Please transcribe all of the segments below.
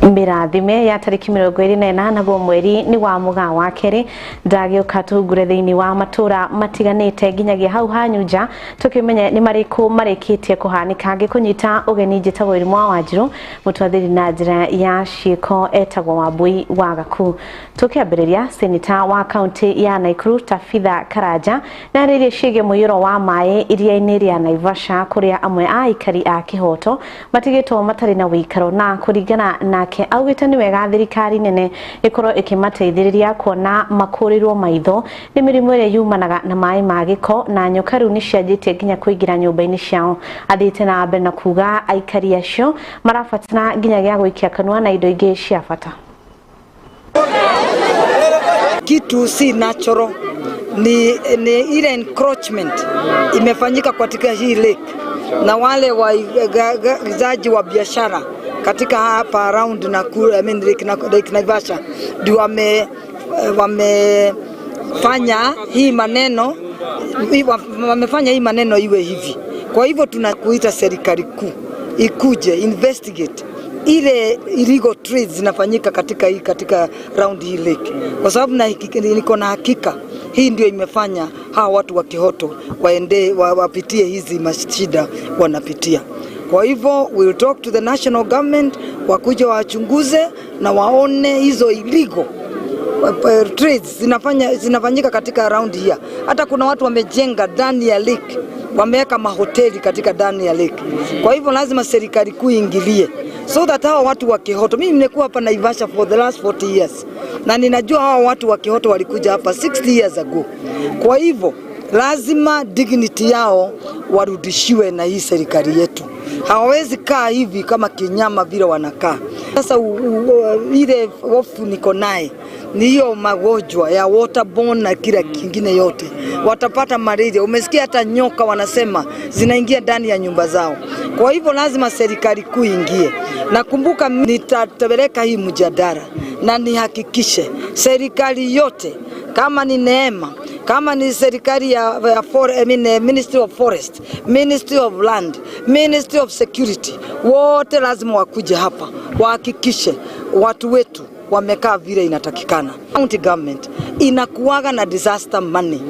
Mirathime ya tariki 28 naguo mweri ni wa Mugaa wa keri ndagioka tugure thiini wa matura matiganite nginyagia hau hanyuja tukimenya ni mariku marikitie kuhanika ngikunyita ugeni njitagwo irimu wa Wanjiru mutwathiri na njira ya ciiko etagwo Wambui wa Gaku. Tukiambiriria seneta wa kaunti ya Naikuru Thaa Karanja na riria ciige muyuro wa mai iria-ini ria Naivasha kuria amwe a ikari a Kihoto matigitwo matari na wikaro na kuringana na augite ni wega thirikari nene ikorwo ikimateithiriria kuona makurirwo maitho ni mirimu ire yumanaga na mai ma giko na nyoka riu ni cianjitie nginya kuingira nyumba-ini ciao. Athite na mbere na kuga aikari acio marabatana nginya gya gwikia kanua na indo ingi cia bata. Kitu si natural ni ile encroachment imefanyika katika hii lake na wale waizaji wa biashara katika hapa around Nakuru, Lake Naivasha ndio wamefanya hii maneno iwe hivi. Kwa hivyo tunakuita serikali kuu ikuje investigate ile illegal trades zinafanyika katika round hii lake, kwa sababu niko na hakika hii ndio imefanya hawa watu wa Kihoto wapitie hizi mashida wanapitia. Kwa hivyo we'll talk to the national government wakuja wachunguze na waone hizo illegal trades zinafanyika katika around here. Hata kuna watu wamejenga ndani ya lake, wameweka mahoteli katika ndani ya lake. Kwa hivyo lazima serikali kuu iingilie so that hawa watu wa Kihoto, mimi nimekuwa hapa Naivasha for the last 40 years na ninajua hawa watu wa Kihoto walikuja hapa 60 years ago. Kwa hivyo lazima dignity yao warudishiwe na hii serikali yetu. Hawawezi kaa hivi kama kinyama vile wanakaa. Sasa ile hofu niko naye ni hiyo magonjwa ya waterborne na kila kingine yote. Watapata malaria. Umesikia hata nyoka wanasema zinaingia ndani ya nyumba zao. Kwa hivyo lazima serikali kuu ingie. Nakumbuka nitatepeleka hii mjadala na nihakikishe serikali yote, kama ni Neema, kama ni serikali ya Ministry of Forest, Ministry of Land, Ministry of Security, wote lazima wakuje hapa wahakikishe watu wetu wamekaa vile inatakikana. County government inakuwaga na disaster money.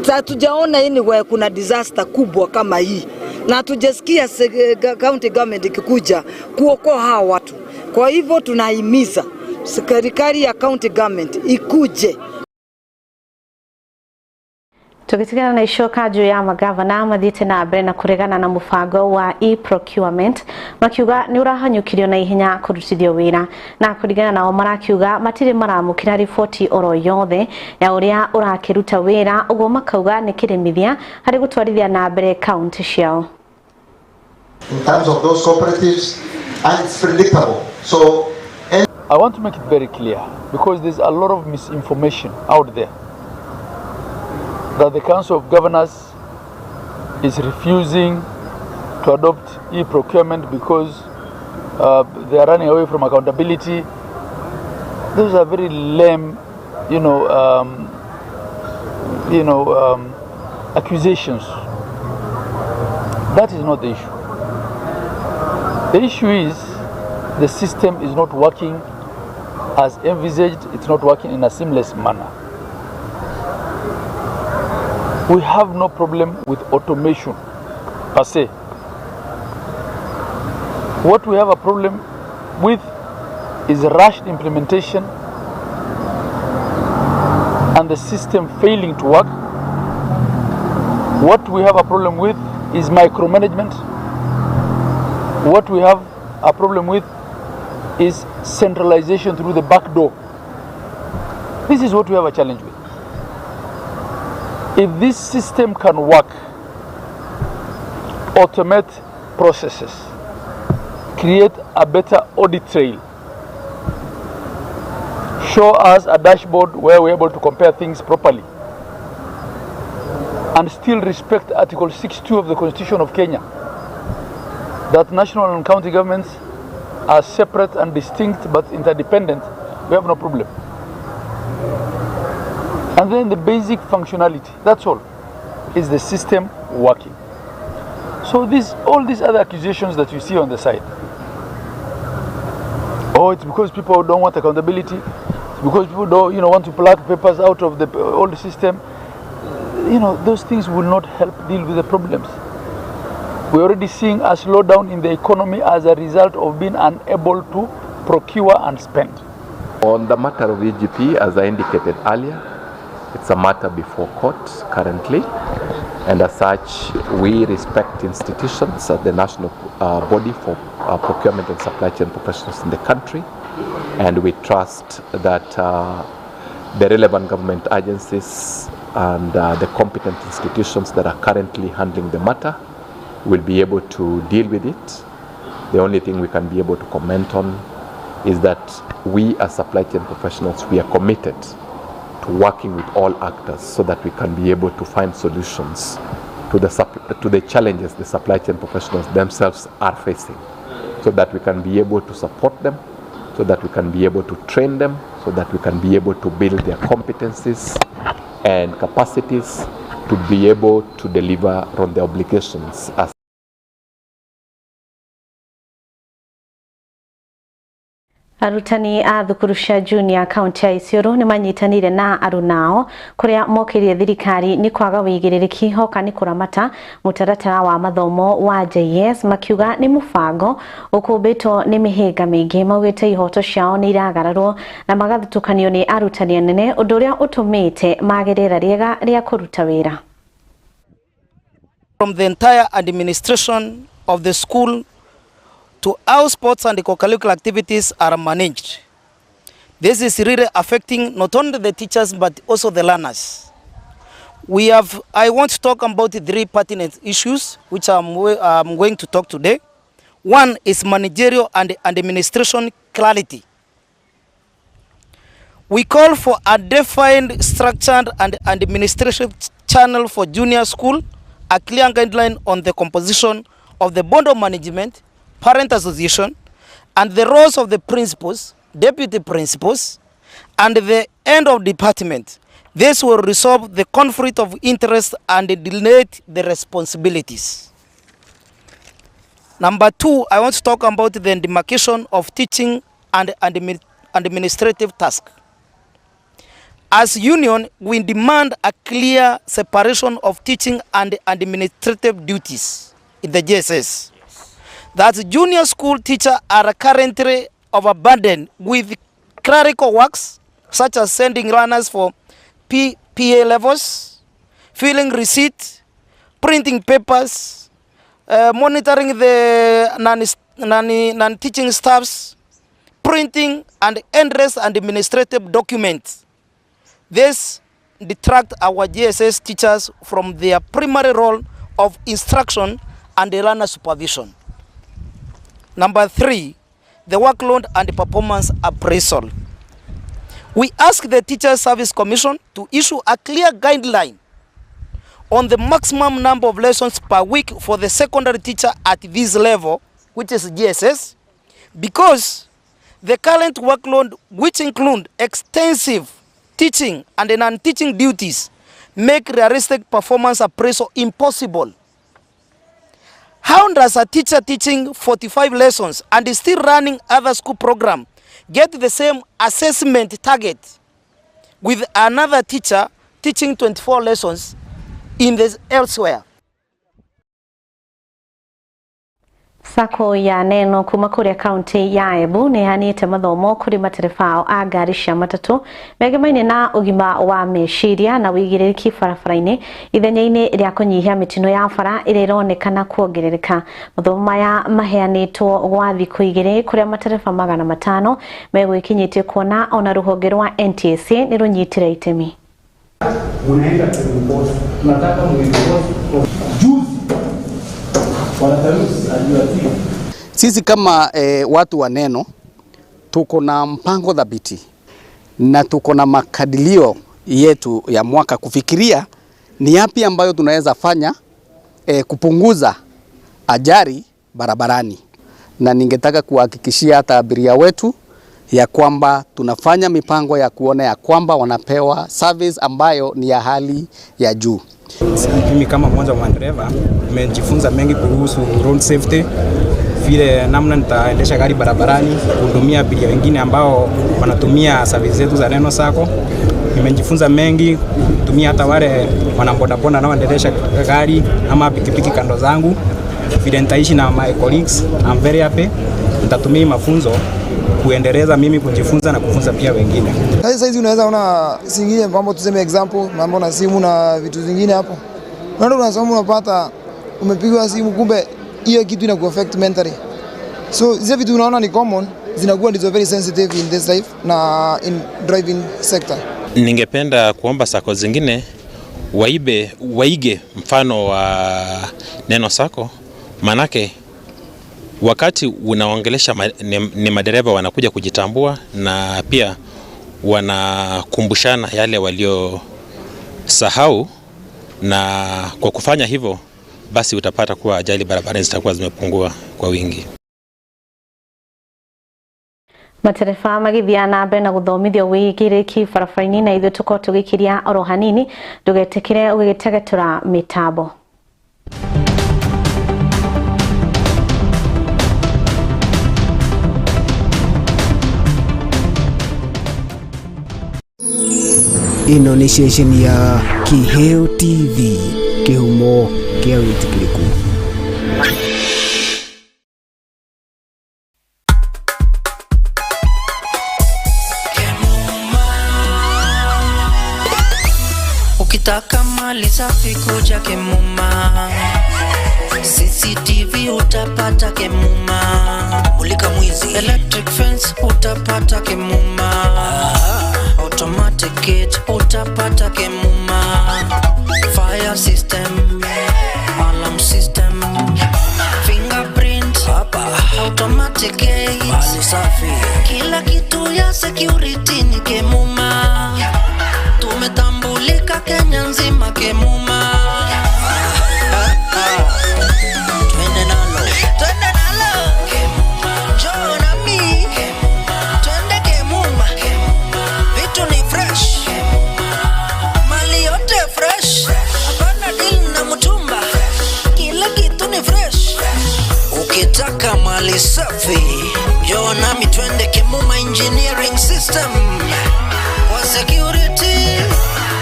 Hatujaona anywhere kuna disaster kubwa kama hii, na tujasikia county government ikikuja kuokoa hawa watu. Kwa hivyo tunahimiza serikali ya county government ikuje. Tukitigana na icoka juu ya magavana mathite na mbere na kuregana na mubango wa e-procurement makiuga ni urahanyukirio na ihenya kurutithio wira na kuringana nao marakiuga matire maramukira riboti oro yothe ya uria urakiruta wira uguo makauga ni kiremithia hari gutwarithia na mbere county ciao. In terms of those cooperatives, and it's predictable. So I want to make it very clear, because there's a lot of misinformation out there that the Council of Governors is refusing to adopt e-procurement because they are running away from accountability. Those are very lame, accusations. That is not the issue. The issue is the system is not working as envisaged. It's not working in a seamless manner. We have no problem with automation per se. What we have a problem with is rushed implementation and the system failing to work. What we have a problem with is micromanagement. What we have a problem with is centralization through the back door. This is what we have a challenge with. If this system can work, automate processes, create a better audit trail, show us a dashboard where we're able to compare things properly, and still respect Article 6.2 of the Constitution of Kenya, that national and county governments are separate and distinct but interdependent, we have no problem. And then the basic functionality, that's all. Is the system working? So all these other accusations that you see on the side, or it's because people don't want accountability, it's because people don't, want to pluck papers out of the old system. Those things will not help deal with the problems. We're already seeing a slowdown in the economy as a result of being unable to procure and spend. On the matter of EGP, as I indicated earlier, it's a matter before court currently, and as such, we respect institutions at the national body for procurement and supply chain professionals in the country, and we trust that the relevant government agencies and the competent institutions that are currently handling the matter will be able to deal with it. The only thing we can be able to comment on is that we as supply chain professionals, we are committed to working with all actors so that we can be able to find solutions to the challenges the supply chain professionals themselves are facing, so that we can be able to support them, so that we can be able to train them, so that we can be able to build their competencies and capacities to be able to deliver on their obligations as Arutani a thukuru cia junior kaunti ya Isiolo ni manyitanire na arunao kuria mokirie thirikari ni kwaga wigiririki hoka ni kuramata mutaratara wa mathomo wa JS makiuga ni mufango ukumbitwo ni mihinga mingi maugite ihoto ciao ni iragararwo na magathutukanio ni arutani anene undu uria utumite magerera riega ria kuruta wira. From the entire administration of the school to how sports and co-curricular activities are managed. This is really affecting not only the teachers but also the learners. I want to talk about 3 pertinent issues which I'm going to talk today. One is managerial and administration clarity. We call for a defined, structured and administrative channel for junior school, a clear guideline on the composition of the board of management, parent association, and the roles of the principals, deputy principals, and the end of department. This will resolve the conflict of interest and delineate the responsibilities. Number 2, I want to talk about the demarcation of teaching and administrative tasks. As union, we demand a clear separation of teaching and administrative duties in the JSS. That junior school teachers are currently overburdened with clerical works such as sending learners for PA levels, filling receipts, printing papers, monitoring the non-teaching staffs, printing and endless administrative documents. This detracts our JSS teachers from their primary role of instruction and learner supervision. Number 3, the workload and performance appraisal. We ask the Teachers Service Commission to issue a clear guideline on the maximum number of lessons per week for the secondary teacher at this level, which is GSS, because the current workload, which include extensive teaching and non-teaching duties, make realistic performance appraisal impossible. How does a teacher teaching 45 lessons and is still running other school program get the same assessment target with another teacher teaching 24 lessons elsewhere? Sako ya neno kuma kuria kaunti ya Embu ni hanite mathomo kuri materefao a ngari cia matatu megemaine na ugima wa meciria na wigiriki barabara-ini ithenya-ini ria kunyihia mitino ya bara ira ironekana kuongerereka. Mathomo maya maheanitwo gwa thiku igiri kuria materefa 500 megwikinyitie kuona ona ruhonge rwa NTSA ni runyitire itemi. Unaenda kuripoti, tunataka mripoti juzi sisi kama watu wa neno tuko na mpango dhabiti na tuko na makadilio yetu ya mwaka kufikiria ni yapi ambayo tunaweza fanya kupunguza ajali barabarani, na ningetaka kuhakikishia hata abiria wetu ya kwamba tunafanya mipango ya kuona ya kwamba wanapewa service ambayo ni ya hali ya juu. Mimi kama mmoja wa dereva nimejifunza mengi kuhusu road safety, vile namna nitaendesha gari barabarani, kuhudumia abiria wengine ambao wanatumia service zetu za Neno Sacco. Nimejifunza mengi kutumia hata wale wanabodaboda na waendesha gari ama pikipiki kando zangu. Vile nitaishi na my colleagues, I'm very happy. Nitatumia mafunzo kuendeleza mimi kujifunza na kufunza pia wengine. Sasa hizi unaweza ona singine mambo, tuseme example mambo na simu na vitu vingine hapo. Unasoma unapata umepigwa simu, kumbe hiyo kitu ina kuaffect mentally. So hizo vitu unaona ni common, zinakuwa ndizo very sensitive in this life na in driving sector. Ningependa kuomba sako zingine waige mfano wa Neno Sacco, manake wakati unaongelesha ni madereva wanakuja kujitambua na pia wanakumbushana yale walio sahau, na kwa kufanya hivyo basi utapata kuwa ajali barabarani zitakuwa zimepungua kwa wingi. Matereba magithiana mbe na guthomithio wigiriki barabara-ini na ithu tuko tugikiria oro hanini ndugetekire ugigitegetura mitambo. Ino ni station ya Kiheo TV, kihumo kia witikiriku. Ukitaka mali safi kuja Kemuma, CCTV utapata Kemuma, mulika mwizi electric fence utapata Kemuma, automatic gate utapata Kemuma, fire system, alarm system, fingerprint hapa, automatic gate, mali safi, kila kitu ya security ni Kemuma. Tumetambulika Kenya nzima Kemuma. Twende nalo Kemuma, njoo na mi twende Kemuma. Vitu ni fresh, mali yote fresh, hapana deal na mtumba, kila kitu ni fresh. Ukitaka mali safi, njoo na mi twende Kemuma engineering system. Wa security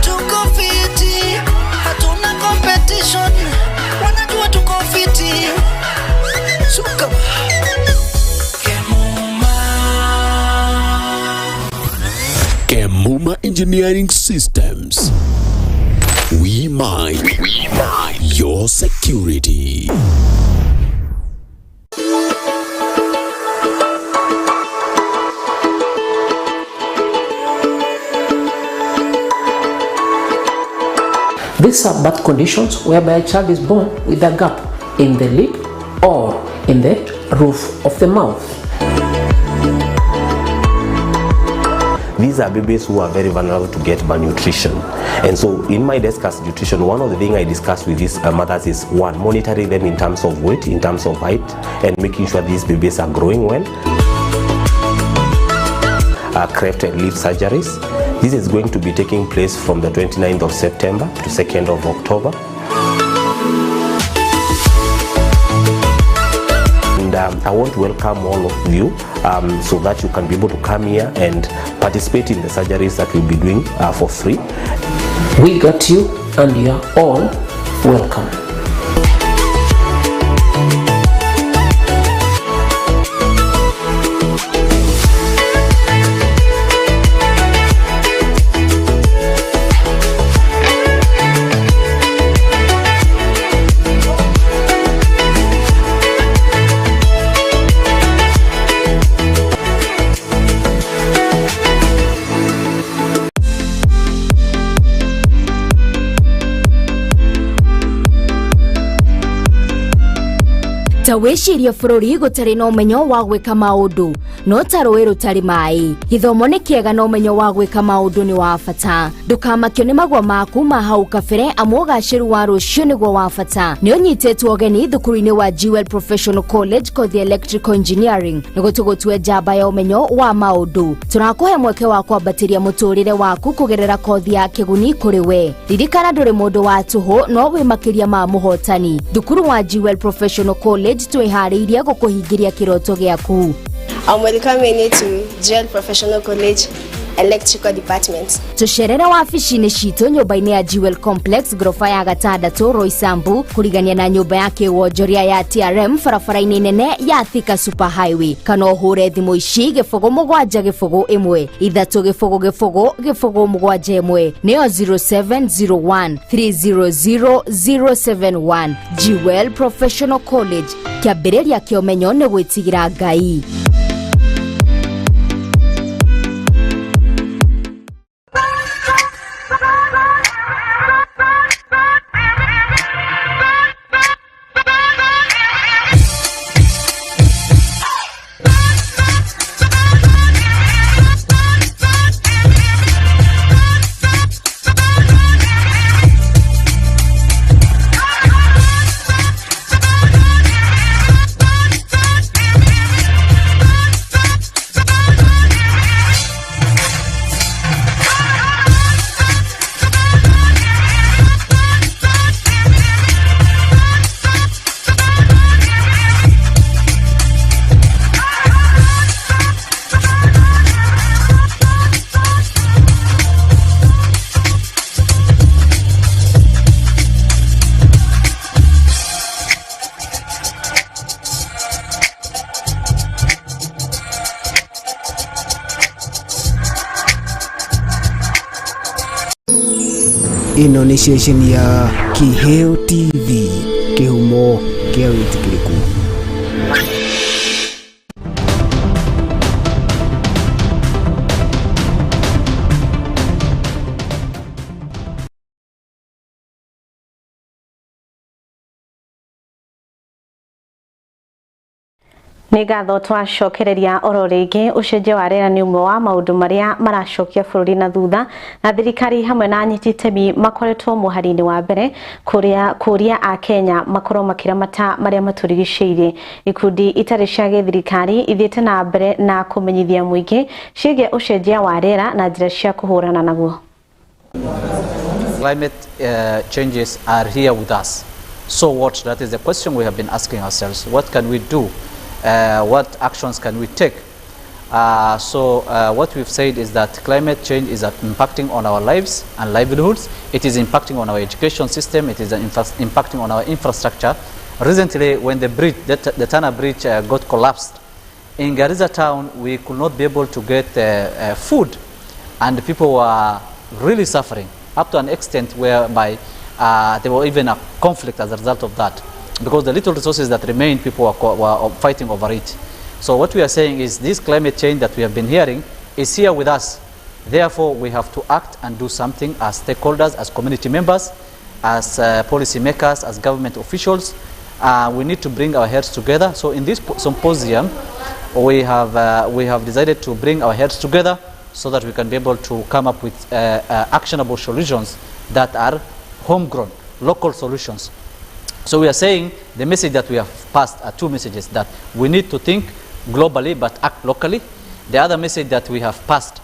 tuko fiti, hatuna competition, wanajua tuko fiti. Suka Kemuma Engineering Systems. We mind your security. These are birth conditions whereby a child is born with a gap in the lip or in the roof of the mouth. These are babies who are very vulnerable to get malnutrition. And so in my discuss nutrition, one of the things I discuss with these mothers is one, monitoring them in terms of weight, in terms of height, and making sure these babies are growing well. Cleft and lip surgeries. This is going to be taking place from the 29th of September to 2nd of October. And I want to welcome all of you so that you can be able to come here and participate in the surgeries that we'll be doing for free. We got you and you are all welcome. Ta wiciria bururi gutari na umenyo wa gwika maundu no ta rũĩ rũtarĩ maĩ. Gĩthomo nĩ kĩega na ũmenyo wa gwĩka maũndũ nĩ wa bata. Ndũkamakio nĩ magwa maku ma hau kabere amu ũgacĩru wa rũciũ nĩguo wa bata. Nĩ ũnyitĩtwo ũgeni thukuru-inĩ wa Jewel Professional College kothi Electrical Engineering nĩguo tũgũtue njamba ya ũmenyo wa maũndũ. Tũrakũhe mweke wa kwambatĩria mũtũrĩre waku kũgerera kothi ya kĩguni kũrĩ we. Ririkana ndũrĩ mũndũ wa tũhũ no wĩ makĩria ma mũhotani. Thukuru wa Jewel Professional College twĩharĩirie gũkũhingĩria kĩroto gĩaku. I'm welcoming to Jewel Professional College Electrical Department. Tucerere wabici-inĩ citũ nyũmba-inĩ ya Jewel Complex gorofa ya gatandatũ Roysambu kũrigania na nyũmba ya kĩwonjoria ya TRM barabara-inĩ nene ya Thika Super Highway. Kana ũhũre thimũ ici gĩbũgũ mũgwanja gĩbũgũ ĩmwe ithatũ gĩbũgũ gĩbũgũ gĩbũgũ mũgwanja ĩmwe nĩyo 0701 300 071. Jewel Professional College, kĩambĩrĩria kĩa ũmenyo nĩ gwĩtigĩra Ngai. Ino ni ceceni ya Kiheo TV, kĩhumo kĩa wĩtĩkĩrĩku. Nĩ ngatho twacokereria oro rĩngĩ ũcenjia wa rĩera nĩ ũmwe wa maũndũ marĩa maracokia bũrũri na thutha, na thirikari hamwe na anyiti itemi makoretwo mũhari-inĩ wa mbere kũria a Kenya makorwo makĩramata marĩa matũrigicĩirie. Ikundi itarĩ cia gĩthirikari ithiĩte na mbere na kũmenyithia mũingĩ ciĩgiĩ ũcenjia wa rĩera na njĩra cia kũhũrana naguo. Climate changes are here with us. So what? That is the question we have been asking ourselves. What can we do? What actions can we take? What we've said is that climate change is impacting on our lives and livelihoods. It is impacting on our education system. It is impacting on our infrastructure. Recently, when the Thaa bridge got collapsed, in Garissa town, we could not be able to get food, and people were really suffering up to an extent whereby there was even a conflict as a result of that. Because the little resources that remained, people were fighting over it. So what we are saying is this climate change that we have been hearing is here with us. Therefore, we have to act and do something as stakeholders, as community members, as policy makers, as government officials. We need to bring our heads together. So in this symposium, we have decided to bring our heads together so that we can be able to come up with actionable solutions that are homegrown, local solutions. So we are saying the message that we have passed are two messages: that we need to think globally but act locally. The other message that we have passed,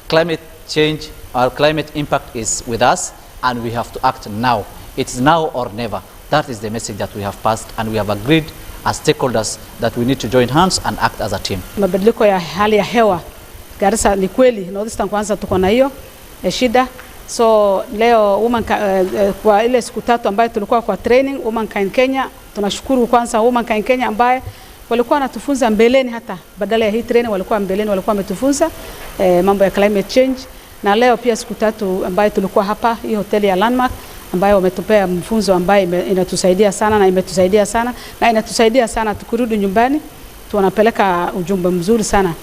climate change, our climate impact is with us and we have to act now. It's now or never. That is the message that we have passed, and we have agreed as stakeholders that we need to join hands and act as a team. Mabadiliko ya hali ya hewa Garissa ni kweli, Northeastern kwanza tuko na hiyo shida. So leo kwa ile siku tatu ambayo tulikuwa kwa training Womankind Kenya, tunashukuru kwanza Womankind Kenya ambaye walikuwa wanatufunza mbeleni, hata badala ya hii training walikuwa mbeleni, walikuwa wametufunza mambo ya climate change. Na leo pia siku tatu ambayo tulikuwa hapa hii hoteli ya Landmark ambayo wametupea mfunzo ambaye inatusaidia sana na imetusaidia sana na inatusaidia sana tukirudi nyumbani tunapeleka ujumbe mzuri sana.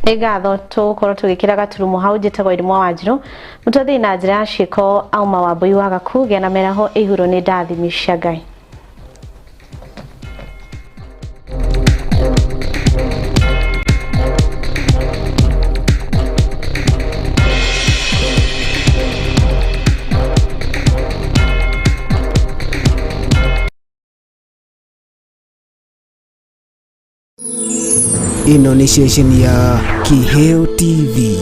Igatho tukorwo tugikira gaturumo hau njitagwo Irimwa Wanjiru mutothi na njira ciko auma wa mbui waga kuge na meraho ihuro ni ndathimisha Ngai. Ino ni station ya KIHEOTV.